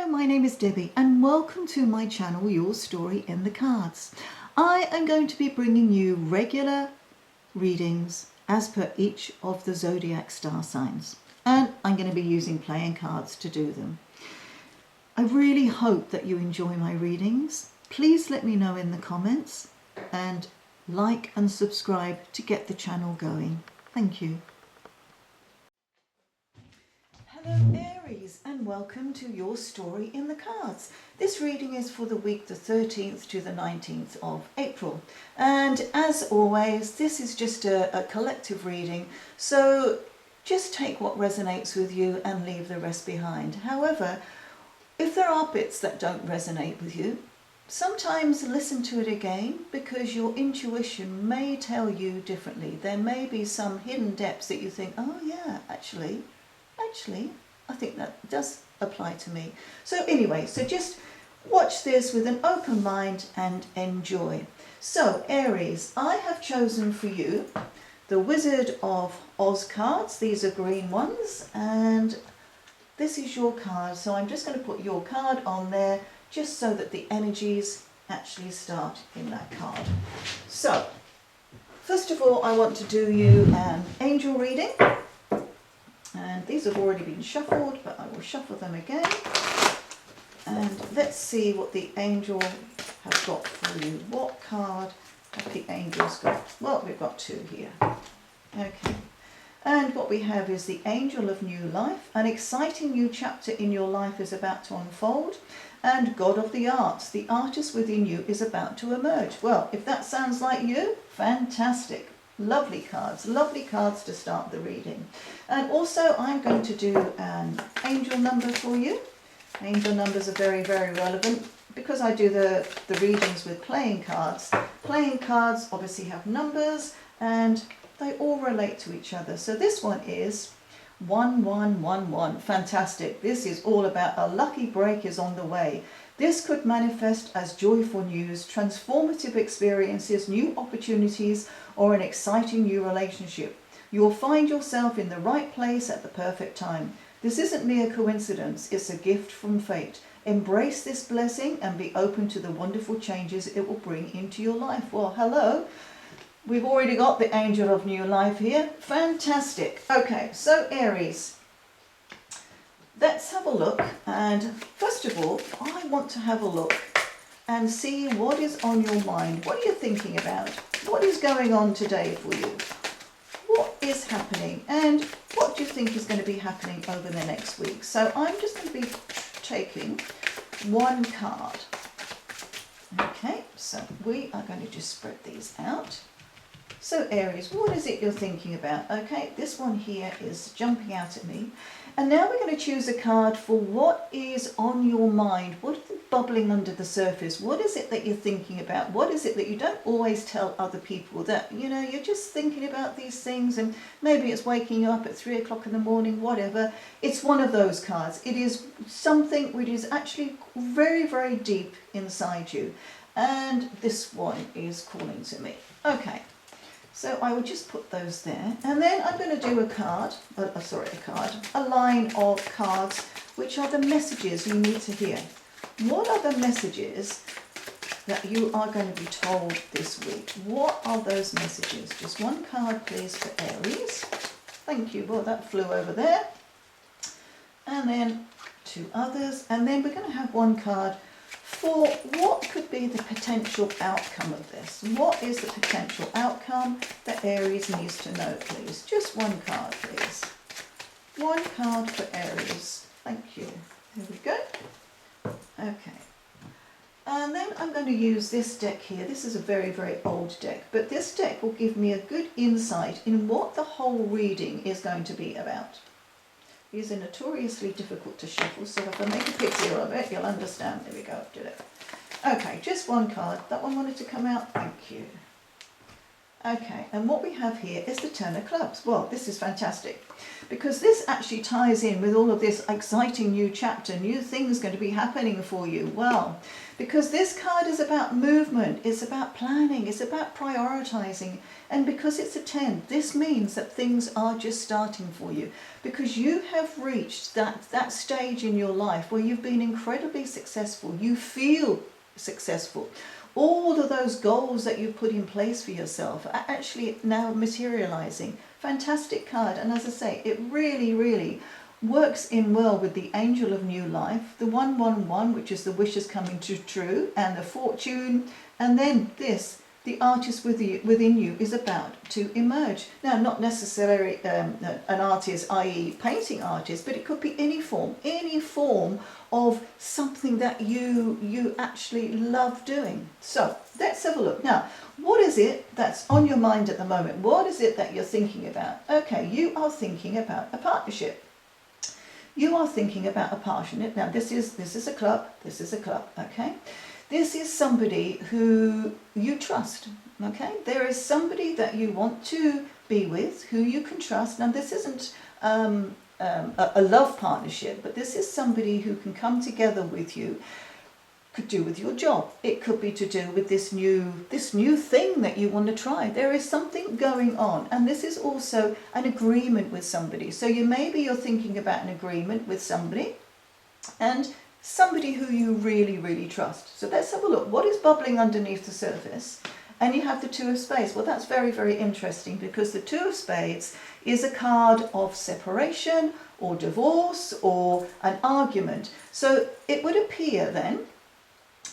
my name is Debbie and welcome to my channel, Your Story in the Cards. I am going to be bringing you regular readings as per each of the zodiac star signs, and I'm going to be using playing cards to do them. I really hope that you enjoy my readings. Please let me know in the comments and like and subscribe to get the channel going. Thank you. Hello Aries, and welcome to Your Story in the Cards. This reading is for the week the 13th to the 19th of April, and as always this is just a collective reading, so just take what resonates with you and leave the rest behind. However, if there are bits that don't resonate with you, sometimes listen to it again, because your intuition may tell you differently. There may be some hidden depths that you think, oh yeah, actually, I think that does apply to me. So anyway, so just watch this with an open mind and enjoy. So Aries, I have chosen for you the Wizard of Oz cards. These are green ones, and this is your card. So I'm just going to put your card on there just so that the energies actually start in that card. So first of all, I want to do you an angel reading. And these have already been shuffled, but I will shuffle them again. And let's see what the angel has got for you. What card have the angels got? Well, we've got two here. Okay. And what we have is the Angel of New Life. An exciting new chapter in your life is about to unfold. And God of the Arts. The artist within you is about to emerge. Well, if that sounds like you, fantastic. Lovely cards to start the reading. And also I'm going to do an angel number for you. Angel numbers are very, very relevant because I do the readings with playing cards. Playing cards obviously have numbers and they all relate to each other. So this one is 1111. Fantastic. This is all about a lucky break is on the way. This could manifest as joyful news, transformative experiences, new opportunities, or an exciting new relationship. You will find yourself in the right place at the perfect time. This isn't mere coincidence, it's a gift from fate. Embrace this blessing and be open to the wonderful changes it will bring into your life. Well, hello. We've already got the Angel of New Life here. Fantastic. Okay, so Aries. Let's have a look, and first of all I want to have a look and see what is on your mind. What are you thinking about? What is going on today for you? What is happening, and what do you think is going to be happening over the next week? So I'm just going to be taking one card. Okay, so we are going to just spread these out. So Aries, what is it you're thinking about? Okay, this one here is jumping out at me. And now we're going to choose a card for what is on your mind. What is bubbling under the surface? What is it that you're thinking about? What is it that you don't always tell other people, that, you know, you're just thinking about these things, and maybe it's waking you up at 3 o'clock in the morning, whatever. It's one of those cards. It is something which is actually very, very deep inside you. And this one is calling to me. Okay. So I will just put those there, and then I'm going to do a line of cards which are the messages you need to hear. What are the messages that you are going to be told this week? What are those messages? Just one card please for Aries. Thank you. Well, that flew over there. And then two others, and then we're going to have one card for what could be the potential outcome of this. What is the potential outcome that Aries needs to know, please? Just one card, please. One card for Aries. Thank you. Here we go. Okay. And then I'm going to use this deck here. This is a very, very old deck, but this deck will give me a good insight in what the whole reading is going to be about. These are notoriously difficult to shuffle, so if I make a picture of it, you'll understand. There we go, did it. Okay, just one card. That one wanted to come out. Thank you. Okay, and what we have here is the Ten of Clubs. Well, this is fantastic because this actually ties in with all of this exciting new chapter, new things going to be happening for you. Well, because this card is about movement, it's about planning, it's about prioritizing, and because it's a 10, this means that things are just starting for you because you have reached that stage in your life where you've been incredibly successful. You feel successful. All of those goals that you put in place for yourself are actually now materializing. Fantastic card. And as I say, it really, really works in well with the Angel of New Life, the 111, which is the wishes coming true, and the fortune. And then this, the artist within you is about to emerge. Now, not necessarily an artist, i.e. painting artist, but it could be any form of something that you actually love doing. So let's have a look. Now, what is it that's on your mind at the moment? What is it that you're thinking about? Okay, you are thinking about a partnership. You are thinking about a partnership. Now, this is a club. This is a club, okay? This is somebody who you trust, okay? There is somebody that you want to be with, who you can trust. Now, this isn't a love partnership, but this is somebody who can come together with you. Could do with your job. It could be to do with this new thing that you want to try. There is something going on, and this is also an agreement with somebody. So maybe you're thinking about an agreement with somebody, and somebody who you really, really trust. So let's have a look. What is bubbling underneath the surface? And you have the Two of Spades. Well, that's very, very interesting because the Two of Spades is a card of separation or divorce or an argument. So it would appear then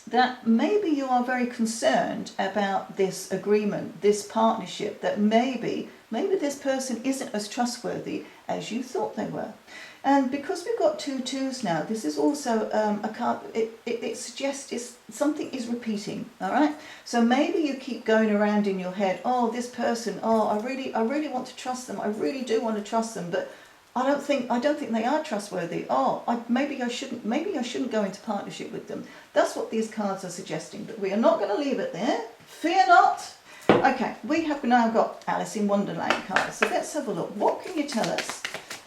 that maybe you are very concerned about this agreement, this partnership, that maybe this person isn't as trustworthy as you thought they were. And because we've got two twos now, this is also a card, it suggests something is repeating, all right? So maybe you keep going around in your head, oh, this person, oh, I really want to trust them, I really do want to trust them, but I don't think they are trustworthy. Oh, maybe I shouldn't go into partnership with them. That's what these cards are suggesting, but we are not going to leave it there. Fear not. Okay, we have now got Alice in Wonderland cards. So let's have a look. What can you tell us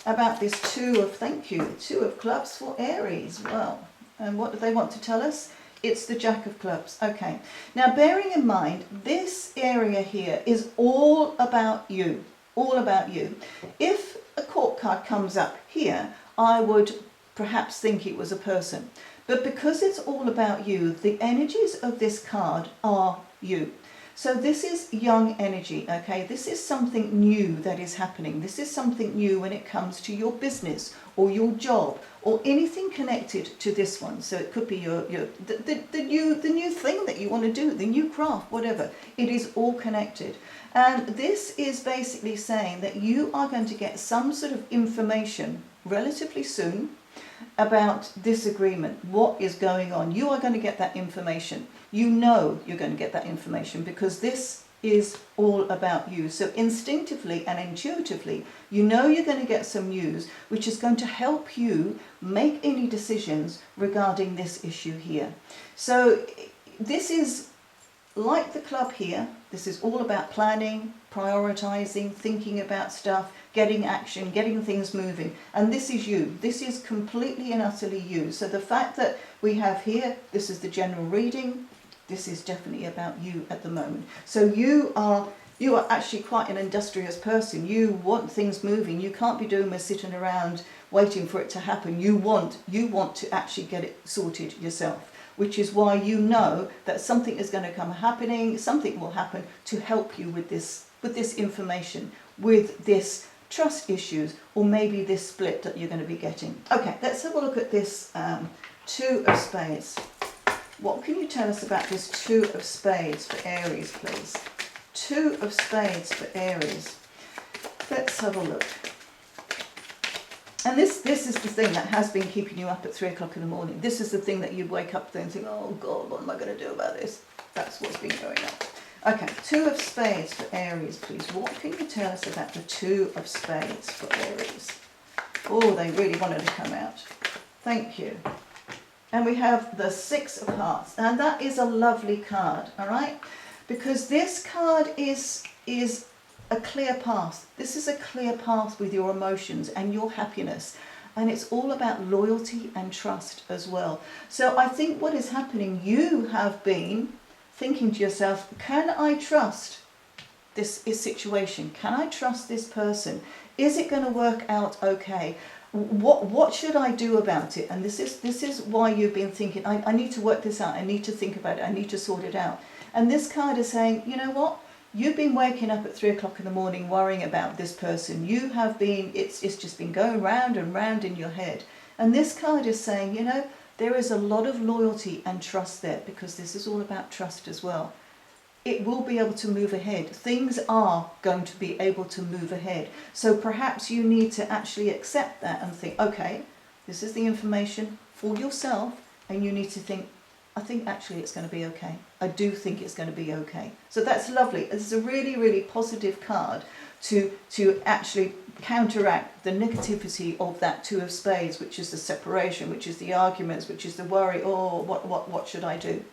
about this Two of Clubs for Aries? Well, and what do they want to tell us? It's the Jack of Clubs. Okay. Now, bearing in mind, this area here is all about you. All about you. If a court card comes up here, I would perhaps think it was a person. But because it's all about you, the energies of this card are you. So this is young energy, okay? This is something new that is happening. This is something new when it comes to your business or your job or anything connected to this one. So it could be the new thing that you want to do, the new craft, whatever. It is all connected. And this is basically saying that you are going to get some sort of information relatively soon about this agreement, what is going on. You are going to get that information. You know you're going to get that information because this is all about you. So instinctively and intuitively, you know you're going to get some news which is going to help you make any decisions regarding this issue here. So this is like the club here. This is all about planning, prioritizing, thinking about stuff, getting action, getting things moving. And this is you. This is completely and utterly you. So the fact that we have here, this is the general reading, this is definitely about you at the moment. So you are actually quite an industrious person. You want things moving. You can't be doing with sitting around waiting for it to happen. You want to actually get it sorted yourself, which is why you know that something is going to come happening, something will happen to help you with this information, with this trust issues, or maybe this split that you're going to be getting. Okay, let's have a look at this Two of Spades. What can you tell us about this Two of Spades for Aries, please? Two of Spades for Aries. Let's have a look. And this is the thing that has been keeping you up at 3 o'clock in the morning. This is the thing that you wake up there and think, oh God, what am I going to do about this? That's what's been going on. Okay, Two of Spades for Aries, please. What can you tell us about the Two of Spades for Aries? Oh, they really wanted to come out. Thank you. And we have the Six of Hearts. And that is a lovely card, all right? Because this card is is a clear path. This is a clear path with your emotions and your happiness. And it's all about loyalty and trust as well. So I think what is happening, you have been thinking to yourself, can I trust this situation? Can I trust this person? Is it going to work out okay? What should I do about it? And this is why you've been thinking, I need to work this out. I need to think about it. I need to sort it out. And this card is saying, you know what? You've been waking up at 3 o'clock in the morning worrying about this person. You have been, it's just been going round and round in your head. And this card is saying, you know, there is a lot of loyalty and trust there, because this is all about trust as well. It will be able to move ahead. Things are going to be able to move ahead. So perhaps you need to actually accept that and think, okay, this is the information for yourself, and you need to think, I think actually it's going to be okay. I do think it's going to be okay. So that's lovely. It's a really, really positive card to actually counteract the negativity of that Two of Spades, which is the separation, which is the arguments, which is the worry, oh, what should I do?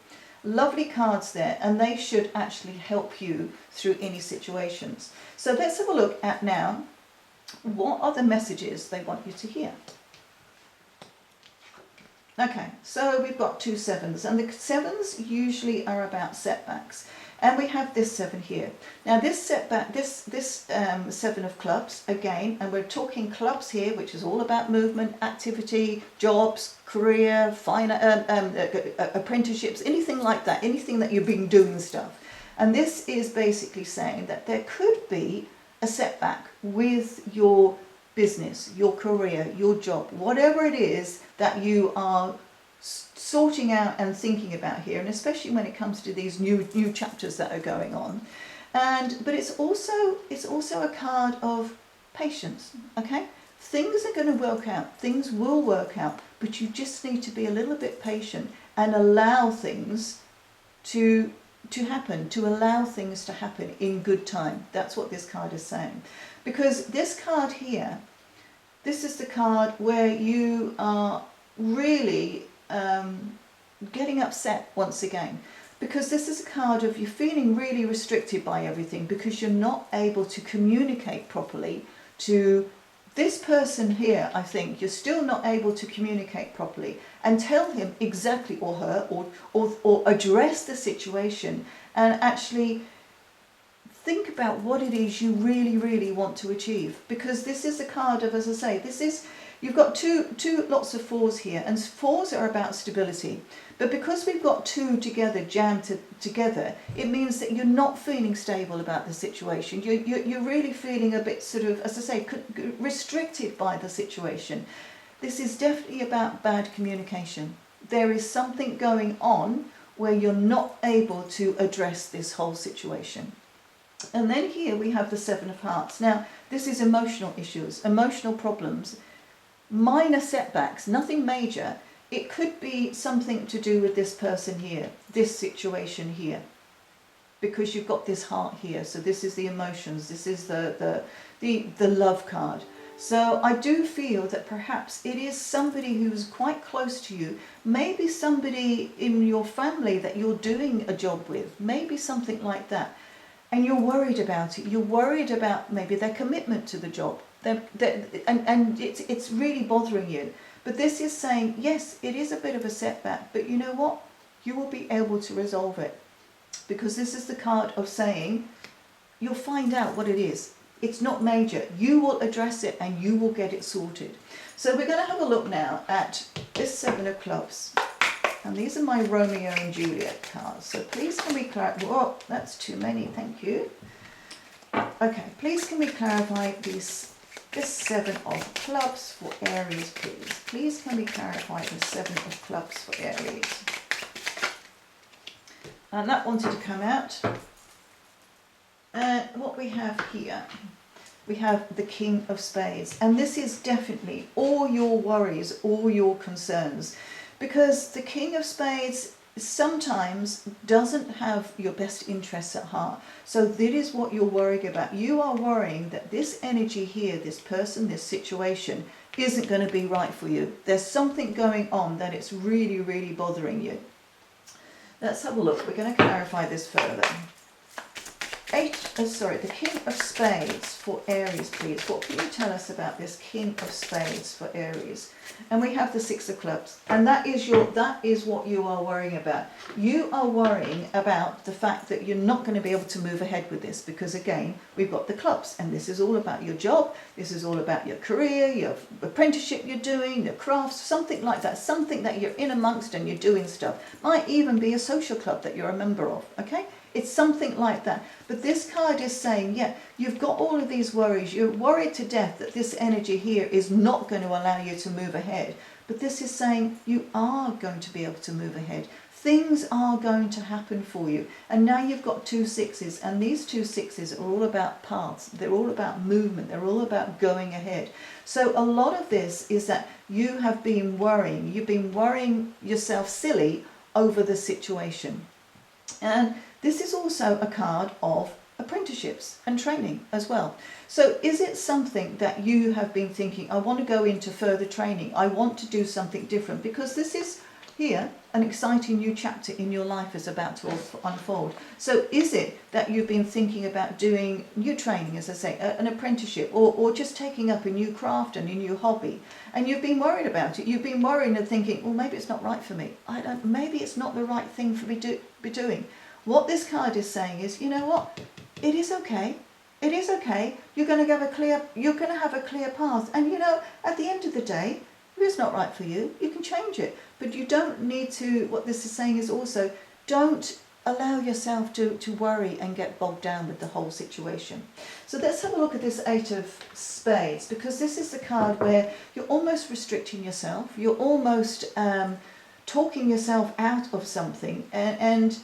Lovely cards there, and they should actually help you through any situations. So let's have a look at now, what are the messages they want you to hear? Okay, so we've got 2 sevens, and the sevens usually are about setbacks. And we have this 7 here. Now this setback, this 7 of clubs, again, and we're talking clubs here, which is all about movement, activity, jobs, career, apprenticeships, anything like that, anything that you've been doing stuff. And this is basically saying that there could be a setback with your business, your career, your job, whatever it is that you are sorting out and thinking about here, and especially when it comes to these new chapters that are going on. But it's also a card of patience. Okay, things are going to work out, things will work out, but you just need to be a little bit patient and allow things to happen, to allow things to happen in good time. That's what this card is saying. Because this card here, this is the card where you are really getting upset once again. Because this is a card of you feeling really restricted by everything, because you're not able to communicate properly to this person here. I think you're still not able to communicate properly and tell him exactly, or her, or address the situation and actually think about what it is you really, really want to achieve. Because this is a card of, as I say, this is, you've got lots of 4s here, and 4s are about stability. But because we've got 2 together, jammed together, it means that you're not feeling stable about the situation. You're really feeling a bit sort of, as I say, restricted by the situation. This is definitely about bad communication. There is something going on where you're not able to address this whole situation. And then here we have the 7 of Hearts. Now, this is emotional issues, emotional problems, minor setbacks, nothing major. It could be something to do with this person here, this situation here, because you've got this heart here. So this is the emotions, this is the love card. So I do feel that perhaps it is somebody who's quite close to you, maybe somebody in your family that you're doing a job with, maybe something like that. And you're worried about it. You're worried about maybe their commitment to the job. And it's really bothering you. But this is saying, yes, it is a bit of a setback, but you know what? You will be able to resolve it. Because this is the card of saying, you'll find out what it is. It's not major. You will address it and you will get it sorted. So we're going to have a look now at this 7 of clubs. And these are my Romeo and Juliet cards. So please can we clarify, whoa, that's too many, thank you. Okay, please can we clarify this 7 of clubs for Aries, please. Please can we clarify the 7 of clubs for Aries. And that wanted to come out. And what we have here, we have the King of Spades. And this is definitely all your worries, all your concerns. Because the King of Spades sometimes doesn't have your best interests at heart. So that is what you're worrying about. You are worrying that this energy here, this person, this situation, isn't going to be right for you. There's something going on that it's really, really bothering you. Let's have a look. We're going to clarify this further. 8 the King of Spades for Aries, please. What can you tell us about this King of Spades for Aries? And we have the Six of Clubs, and that is what you are worrying about. You are worrying about the fact that you're not going to be able to move ahead with this, because again, we've got the clubs, and this is all about your job, this is all about your career, your apprenticeship you're doing, your crafts, something like that, something that you're in amongst and you're doing stuff. Might even be a social club that you're a member of, okay? It's something like that. But this card is saying, yeah, you've got all of these worries. You're worried to death that this energy here is not going to allow you to move ahead. But this is saying you are going to be able to move ahead. Things are going to happen for you. And now you've got 2 sixes, and these 2 sixes are all about paths. They're all about movement. They're all about going ahead. So a lot of this is that you have been worrying. You've been worrying yourself silly over the situation. And this is also a card of apprenticeships and training as well. So is it something that you have been thinking, I want to go into further training, I want to do something different? Because this is here, an exciting new chapter in your life is about to unfold. So is it that you've been thinking about doing new training, as I say, an apprenticeship, or just taking up a new craft and a new hobby, and you've been worried about it? You've been worrying and thinking, well, maybe it's not right for me. Maybe it's not the right thing for me to be doing. What this card is saying is, you know what? It is okay. It is okay. You're going to have a clear path. And you know, at the end of the day, if it's not right for you, you can change it. But you don't need to, what this is saying is also, don't allow yourself to worry and get bogged down with the whole situation. So let's have a look at this 8 of Spades, because this is the card where you're almost restricting yourself. You're almost talking yourself out of something. And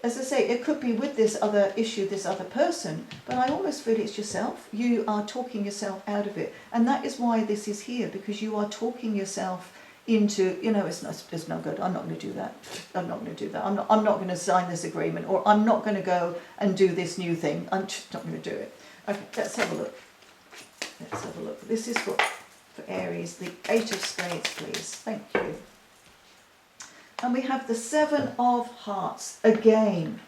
as I say, it could be with this other issue, this other person, but I almost feel it's yourself. You are talking yourself out of it. And that is why this is here, because you are talking yourself into, you know, it's no good, I'm not going to do that, I'm not going to do that, I'm not going to sign this agreement, or I'm not going to go and do this new thing, I'm just not going to do it. Okay, let's have a look. Let's have a look. This is for Aries, the 8 of Spades, please. Thank you. And we have the 7 of Hearts again.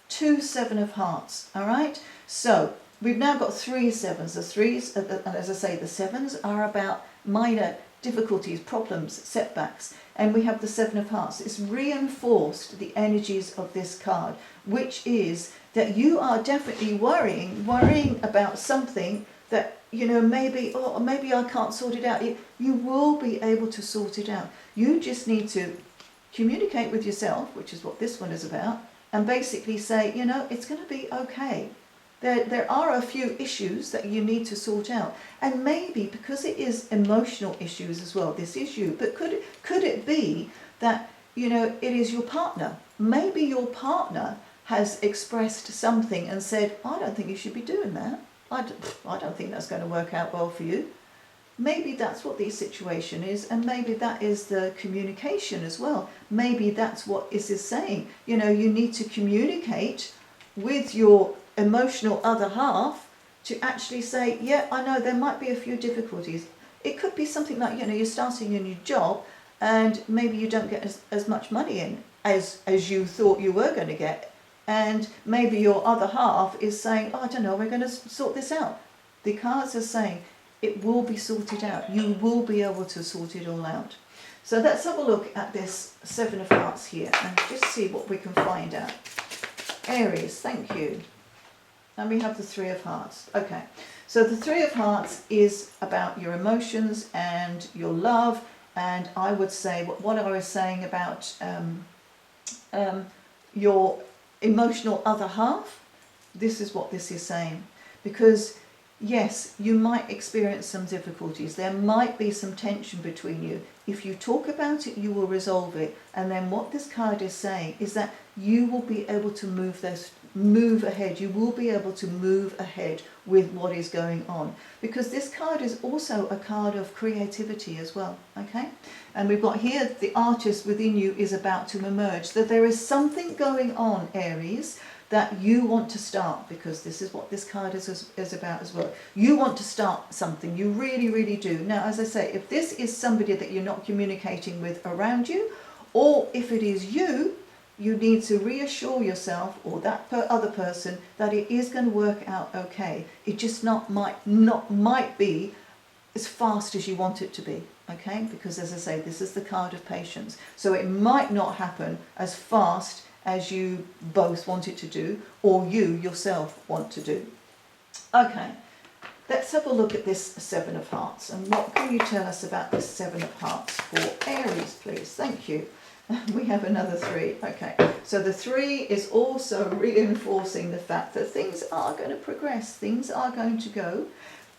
2 7 of Hearts. All right. So we've now got 3 sevens. The 3s, and as I say, the 7s are about minor difficulties, problems, setbacks. And we have the 7 of Hearts. It's reinforced the energies of this card, which is that you are definitely worrying about something that, you know, maybe I can't sort it out. You will be able to sort it out. You just need to communicate with yourself, which is what this one is about, and basically say, you know, it's going to be okay. There are a few issues that you need to sort out, and maybe because it is emotional issues as well, this issue, but could it be that, you know, it is your partner? Maybe your partner has expressed something and said, I don't think you should be doing that. I don't think that's going to work out well for you. Maybe that's what the situation is, and maybe that is the communication as well. Maybe that's what this is saying. You know, you need to communicate with your emotional other half to actually say, yeah, I know there might be a few difficulties. It could be something like, you know, you're starting a new job and maybe you don't get as much money in as you thought you were going to get. And maybe your other half is saying, oh, I don't know, we're going to sort this out. The cards are saying, it will be sorted out. You will be able to sort it all out. So let's have a look at this 7 of Hearts here and just see what we can find out. Aries, thank you. And we have the 3 of Hearts. Okay, so the 3 of Hearts is about your emotions and your love. And I would say what I was saying about your emotional other half, this is what this is saying. Because yes, you might experience some difficulties. There might be some tension between you. If you talk about it, you will resolve it. And then what this card is saying is that you will be able to move ahead. You will be able to move ahead with what is going on. Because this card is also a card of creativity as well. Okay? And we've got here, the artist within you is about to emerge. That there is something going on, Aries, that you want to start, because this is what this card is about as well. You want to start something, you really, really do. Now, as I say, if this is somebody that you're not communicating with around you, or if it is you, you need to reassure yourself or that other person that it is going to work out okay. It just might be as fast as you want it to be, okay? Because as I say, this is the card of patience. So it might not happen as fast as you both want it to do, or you yourself want to do. Okay, let's have a look at this Seven of Hearts. And what can you tell us about this Seven of Hearts for Aries, please? Thank you. We have another 3. Okay, so the 3 is also reinforcing the fact that things are going to progress. Things are going to go.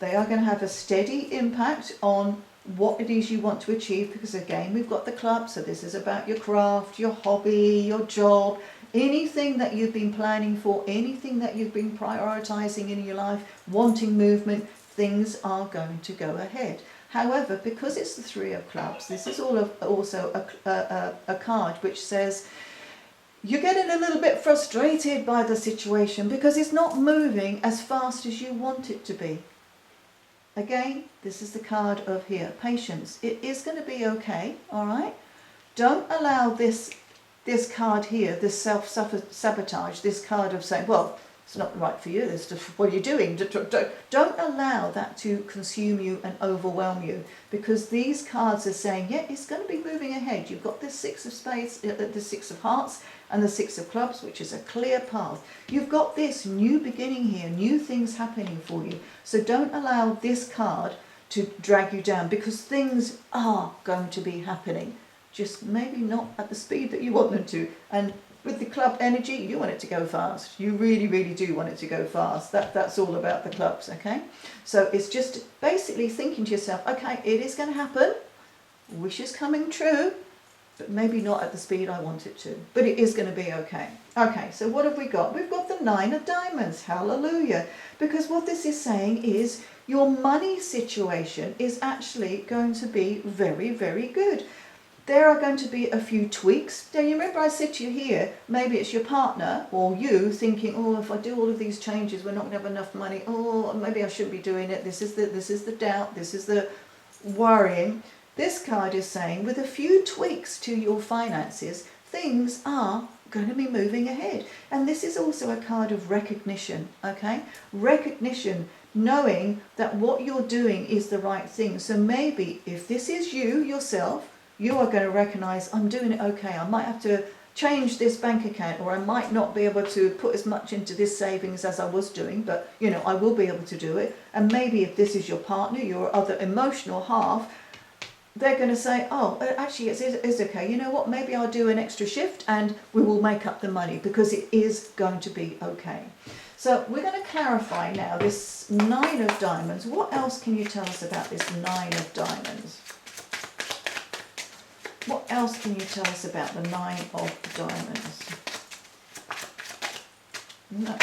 They are going to have a steady impact on what it is you want to achieve, because again, we've got the club, so this is about your craft, your hobby, your job, anything that you've been planning for, anything that you've been prioritizing in your life, wanting movement, things are going to go ahead. However, because it's the 3 of clubs, this is also a card which says you're getting a little bit frustrated by the situation because it's not moving as fast as you want it to be. Again, this is the card of here, patience. It is going to be okay, all right? Don't allow this card here, this self-sabotage, this card of saying, well, it's not right for you, it's just, what are you doing? Don't allow that to consume you and overwhelm you, because these cards are saying, yeah, it's going to be moving ahead. You've got this 6 of spades, the 6 of hearts, and the 6 of clubs, which is a clear path. You've got this new beginning here, new things happening for you. So don't allow this card to drag you down, because things are going to be happening, just maybe not at the speed that you want them to. And with the club energy, you want it to go fast. You really, really do want it to go fast. That's all about the clubs, okay? So it's just basically thinking to yourself, okay, it is going to happen. Wish is coming true, but maybe not at the speed I want it to. But it is going to be okay. Okay, so what have we got? We've got the 9 of diamonds. Hallelujah. Because what this is saying is your money situation is actually going to be very, very good. There are going to be a few tweaks. Now, you remember I said to you here, maybe it's your partner or you thinking, oh, if I do all of these changes, we're not going to have enough money. Oh, maybe I shouldn't be doing it. This is the doubt. This is the worrying. This card is saying with a few tweaks to your finances, things are going to be moving ahead. And this is also a card of recognition, okay? Recognition, knowing that what you're doing is the right thing. So maybe if this is you yourself, you are going to recognize, I'm doing it okay. I might have to change this bank account, or I might not be able to put as much into this savings as I was doing, but you know, I will be able to do it. And maybe if this is your partner, your other emotional half, they're going to say, oh, actually it's okay. You know what, maybe I'll do an extra shift and we will make up the money, because it is going to be okay. So we're going to clarify now this 9 of diamonds. What else can you tell us about this 9 of diamonds? What else can you tell us about the 9 of diamonds? No.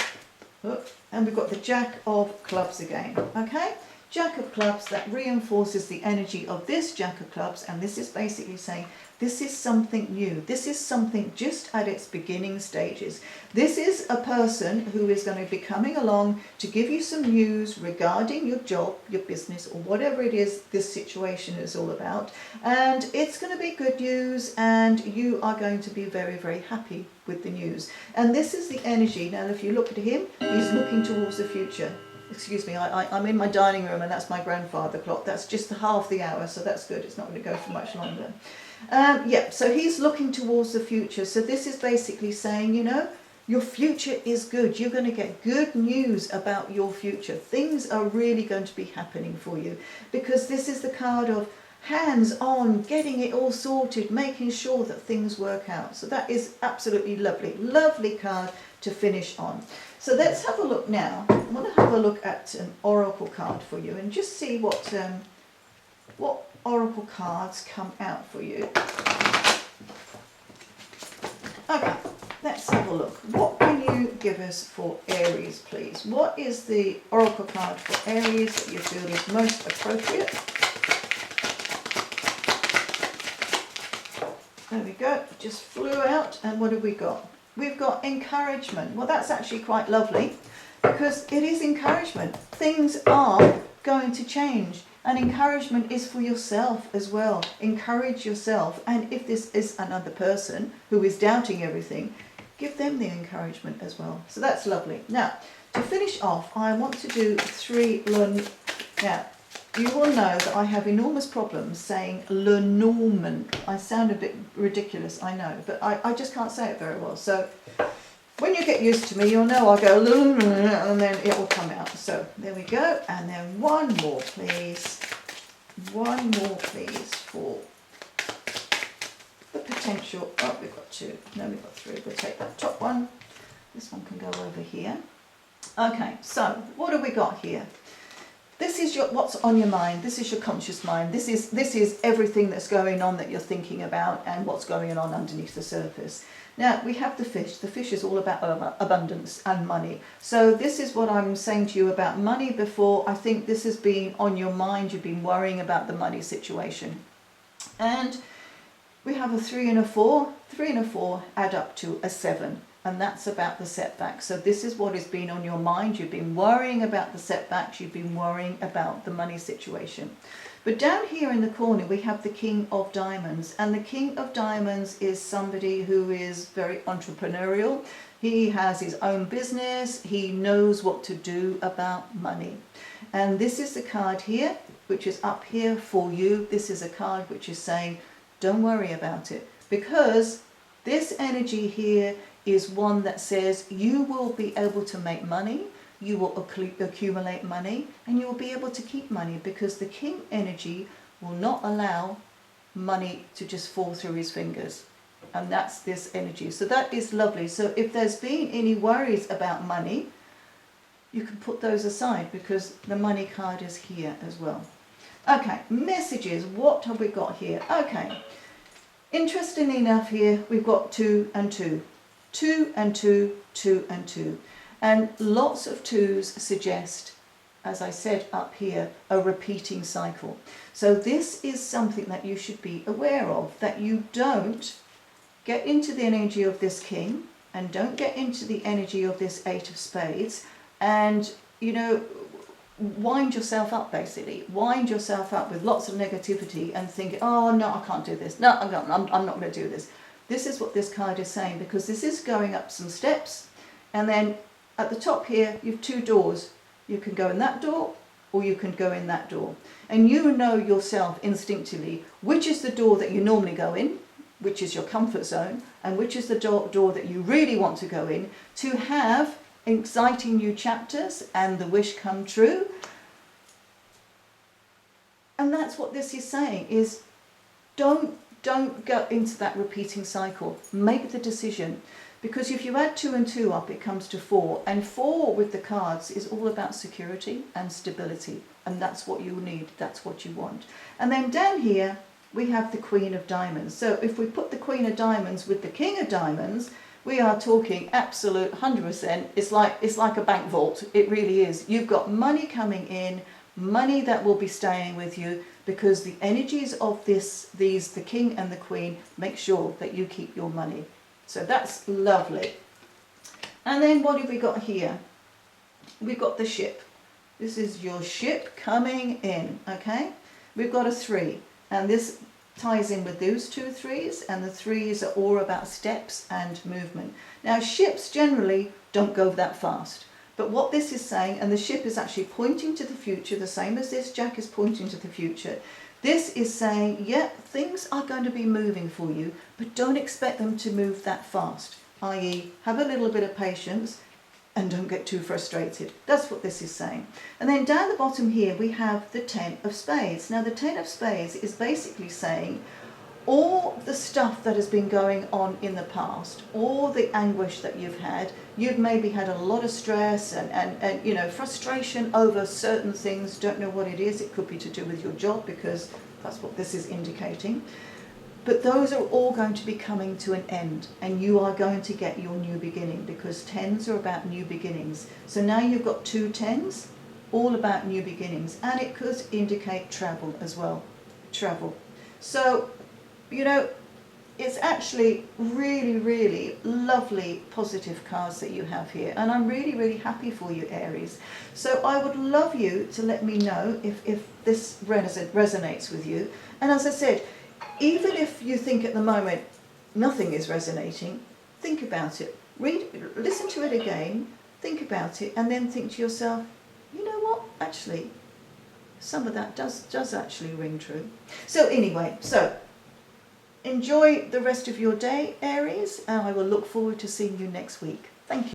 Oh, and we've got the Jack of clubs again, okay? Jack of clubs, that reinforces the energy of this Jack of clubs, and this is basically saying this is something new. This is something just at its beginning stages. This is a person who is going to be coming along to give you some news regarding your job, your business, or whatever it is this situation is all about. And it's going to be good news, and you are going to be very, very happy with the news. And this is the energy. Now, if you look at him, he's looking towards the future. Excuse me, I'm in my dining room, and that's my grandfather clock. That's just half the hour, so that's good. It's not going to go for much longer. Yeah, so he's looking towards the future. So this is basically saying, you know, your future is good. You're going to get good news about your future. Things are really going to be happening for you, because this is the card of hands-on, getting it all sorted, making sure that things work out. So that is absolutely lovely. Lovely card to finish on. So let's have a look now. I want to have a look at an oracle card for you and just see what oracle cards come out for you. Okay, let's have a look. What can you give us for Aries, please? What is the oracle card for Aries that you feel is most appropriate? There we go, it just flew out. And what have we got? We've got encouragement. Well, that's actually quite lovely, because it is encouragement. Things are going to change. And encouragement is for yourself as well. Encourage yourself. And if this is another person who is doubting everything, give them the encouragement as well. So that's lovely. Now, to finish off, I want to do 3 Now, you will know that I have enormous problems saying Lenormand. I sound a bit ridiculous, I know, but I just can't say it very well. So when you get used to me, you'll know I'll go and then it will come out. So there we go. And then one more, please. One more, please, for the potential. Oh, we've got 2. No, we've got 3. We'll take that top one. This one can go over here. Okay, so what have we got here? This is what's on your mind. This is your conscious mind. This is everything that's going on that you're thinking about and what's going on underneath the surface. Now, we have the fish. The fish is all about abundance and money. So this is what I'm saying to you about money before. I think this has been on your mind. You've been worrying about the money situation. And we have a 3 and a 4. 3 and a 4 add up to a 7. And that's about the setbacks. So this is what has been on your mind. You've been worrying about the setbacks. You've been worrying about the money situation. But down here in the corner, we have the King of Diamonds. And the King of Diamonds is somebody who is very entrepreneurial. He has his own business. He knows what to do about money. And this is the card here, which is up here for you. This is a card which is saying, don't worry about it. Because this energy here is one that says you will be able to make money, you will accumulate money, and you will be able to keep money, because the King energy will not allow money to just fall through his fingers. And that's this energy. So that is lovely. So if there's been any worries about money, you can put those aside, because the money card is here as well. Okay, messages. What have we got here? Okay, interestingly enough here, we've got 2 and 2. 2 and 2, 2 and 2. And lots of 2s suggest, as I said up here, a repeating cycle. So this is something that you should be aware of, that you don't get into the energy of this King and don't get into the energy of this 8 of Spades and, you know, wind yourself up, basically. Wind yourself up with lots of negativity and think, oh, no, I can't do this. No, I'm not going to do this. This is what this card is saying, because this is going up some steps, and then at the top here you have 2 doors. You can go in that door or you can go in that door, and you know yourself instinctively which is the door that you normally go in, which is your comfort zone, and which is the door that you really want to go in to have exciting new chapters and the wish come true. And that's what this is saying, is don't go into that repeating cycle. Make the decision, because if you add 2 and 2 up, it comes to 4, and 4 with the cards is all about security and stability, and that's what you need, that's what you want. And then down here we have the Queen of Diamonds. So if we put the Queen of Diamonds with the King of Diamonds, we are talking absolute 100%. It's like a bank vault. It really is. You've got money coming in, money that will be staying with you, because the energies of the King and the Queen make sure that you keep your money. So that's lovely. And then what have we got here? We've got the ship. This is your ship coming in, okay? We've got a 3, and this ties in with those 2 3s, and the 3s are all about steps and movement. Now, ships generally don't go that fast. But what this is saying, and the ship is actually pointing to the future, the same as this Jack is pointing to the future. This is saying, yeah, things are going to be moving for you, but don't expect them to move that fast. I.e., have a little bit of patience and don't get too frustrated. That's what this is saying. And then down the bottom here, we have the 10 of Spades. Now, the 10 of Spades is basically saying, all the stuff that has been going on in the past, all the anguish that you've maybe had a lot of stress and you know, frustration over certain things, don't know what it is. It could be to do with your job, because that's what this is indicating. But those are all going to be coming to an end, and you are going to get your new beginning, because 10s are about new beginnings. So now you've got 2 10s, all about new beginnings, and it could indicate travel as well. Travel. So, you know, it's actually really, really lovely positive cards that you have here, and I'm really, really happy for you, Aries. So I would love you to let me know if this resonates with you. And as I said, even if you think at the moment nothing is resonating, think about it. Listen to it again, think about it, and then think to yourself, you know what, actually, some of that does actually ring true. So anyway, so enjoy the rest of your day, Aries, and I will look forward to seeing you next week. Thank you.